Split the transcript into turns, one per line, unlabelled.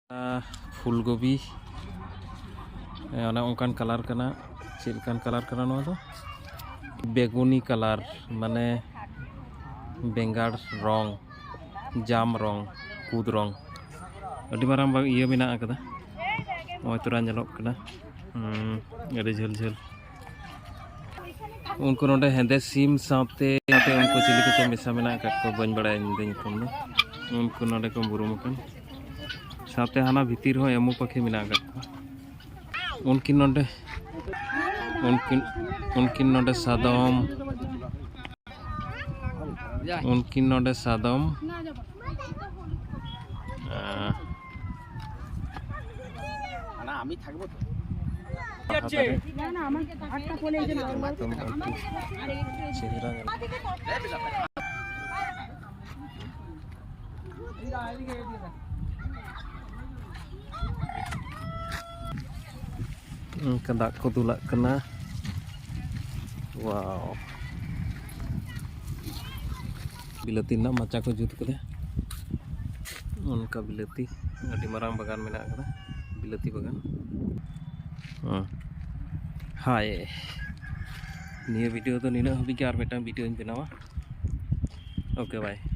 फूलगोभी ओनकान कलर करना चेकान कलर करना दो बेगुनी कलर माने बेंगार रंग जाम रंग कूद रंग अभी मारांग इया मेना आकदा ओय तोरा नेलोग कना अरे झल झल उनको नोडे हेंदे सीम साथे उनको चिली को मिसा मेना को बन बड़ा उनको नोडे को बुरुमकन साथे हाना भीतर हो एमु पक्षी मेना उनकिन नोडे सादम दाग को दुलाक कना वाव बिलाती ना माचा को जुत कदे उनका बिलाती अभी मारांग बागान मेना कदा बिलाती बागान हाय निया वीडियो तो नीना हबी के आर मिटन वीडियो बनावा ओके बाय।